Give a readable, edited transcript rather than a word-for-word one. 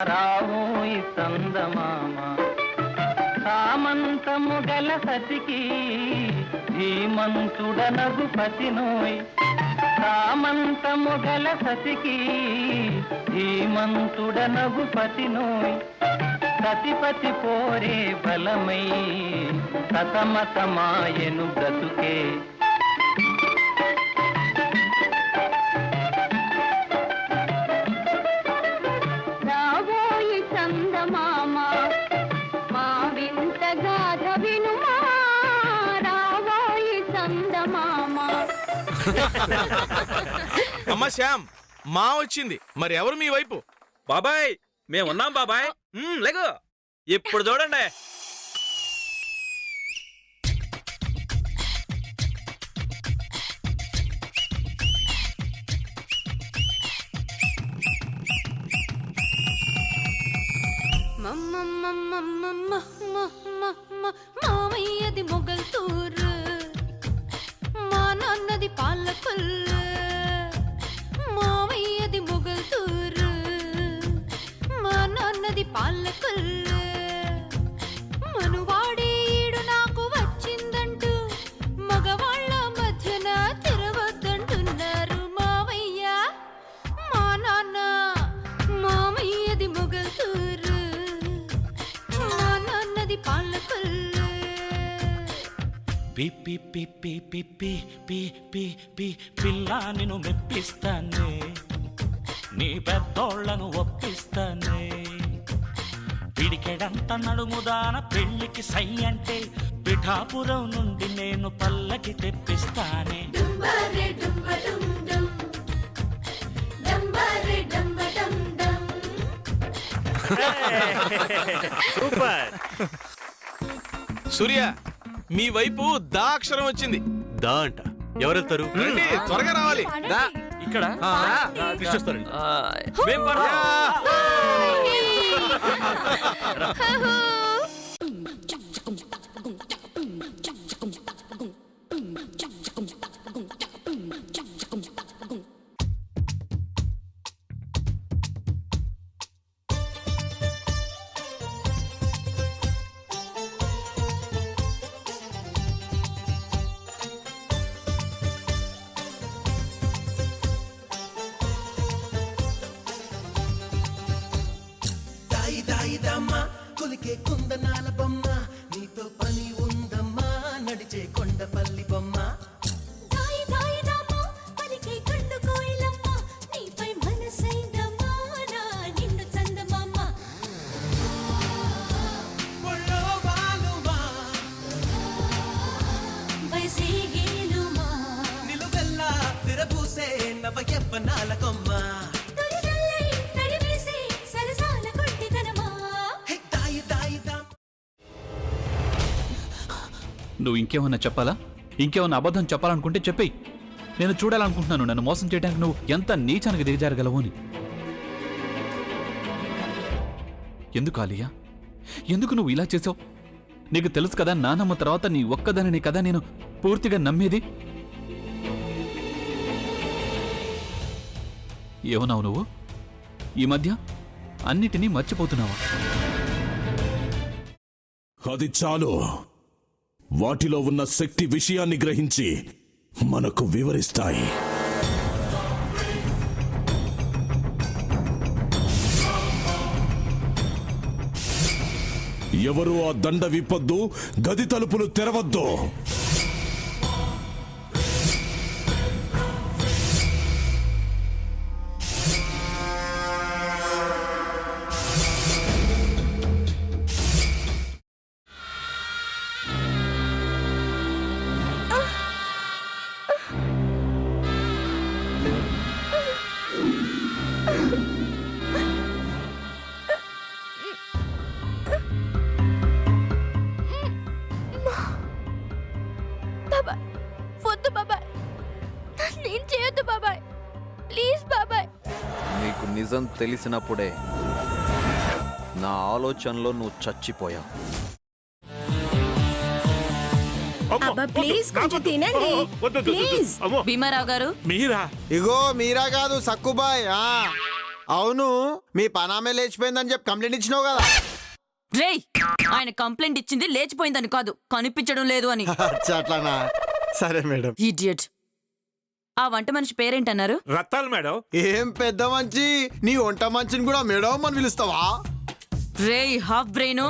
రావోయి సందమామ సామంతము గల సతికి ధీమంతుడనగు పతినోయ్ సామంతము గల సతికి ధీమంతుడనగు పతినోయ్ సతిపతి పోరే బలమై సతమతమాయను బ్రతుకే అమ్మా శ్యామ్ మా వచ్చింది మరి ఎవరు మీ వైపు? బాబాయ్ మేమున్నాం బాబాయ్. లేగు ఇప్పుడు చూడండి. మామయ్యది మొగల్తూరు, మా నాన్నది పాలకొల్లు. మామయ్యది మొగల్తూరు, మా నాన్నది పాలకొల్లు. మనువాడే ఈడు నాకు వచ్చిందంటూ మగవాళ్ళ మధ్యన తిరగొద్దంటున్నారు. మామయ్య మా నాన్న, మామయ్యది మొగల్తూరు, మా నాన్నది పాలకొల్లు. పి పి పి పి పి పి పి పి పిల్ల నిన్ను మెప్పిస్తానే, నీ పెద్దోళ్లను ఒప్పిస్తానే. పిడికెడంత నడుముదాన పెళ్లికి సై అంటే పిఠాపురం నుండి నేను పల్లకి తెప్పిస్తానే. సూపర్. సూర్య మీ వైపు దా అక్షరం వచ్చింది. దా అంట ఎవరెళ్తారు? రండి, త్వరగా రావాలి. దా ఇక్కడ తీసుకొస్తారండి. మేం దాయిదమ్మా కొలికే కుందనాల బొమ్మ, నీతో పని ఉందమ్మా నడిచే కొండపల్లి బొమ్మ. నిలువెల్లా తిరబూసే నవ యవ్వనాల కొమ్మ. నువ్వు ఇంకేమన్నా చెప్పాలా? ఇంకేమన్నా అబద్ధం చెప్పాలనుకుంటే చెప్పేయి. నేను చూడాలనుకుంటున్నాను నన్ను మోసం చేయడానికి నువ్వు ఎంత నీచానికి దిగజారగలవు అని. ఎందుకు ఆలియా, ఎందుకు నువ్వు ఇలా చేసావు? నీకు తెలుసు కదా నానమ్మ తర్వాత నీ ఒక్కదానిని కదా నేను పూర్తిగా నమ్మేది. ఏమన్నావు నువ్వు? ఈ మధ్య అన్నిటినీ మర్చిపోతున్నావా? అది చాలు. వాటిలో ఉన్న శక్తి విషయాన్ని గ్రహించి మనకు వివరిస్తాయి. ఎవరు ఆ దండ విప్పొద్దు, గది తలుపులు తెరవద్దు. నీకు నిజం తెలిసినప్పుడే నా ఆలోచనలో నువ్వు చచ్చిపోయావు. ప్లీజ్ కొంచెం తినండి ప్లీజ్. భీమారావు గారు మీరా? ఇగో మీరా కాదు సక్కుబాయ్. అవును మీ పనామే లేచిపోయిందని చెప్పి కంప్లైంట్ ఇచ్చినావు కదా. రేయ్ ఆయన కంప్లైంట్ ఇచ్చింది లేచిపోయిందని కాదు, కనిపించడం లేదు అని. అచ్చా, అట్లానా? సరే మేడం. ఇడియట్. ఆ వంట మనిషి పేరేంటన్నారు? రత్తాలు మేడం. ఏం పెద్ద మంచి, నీ వంట మంచిని కూడా మేడం అని పిలుస్తావా? రేయ్ హాఫ్ బ్రెయిన్,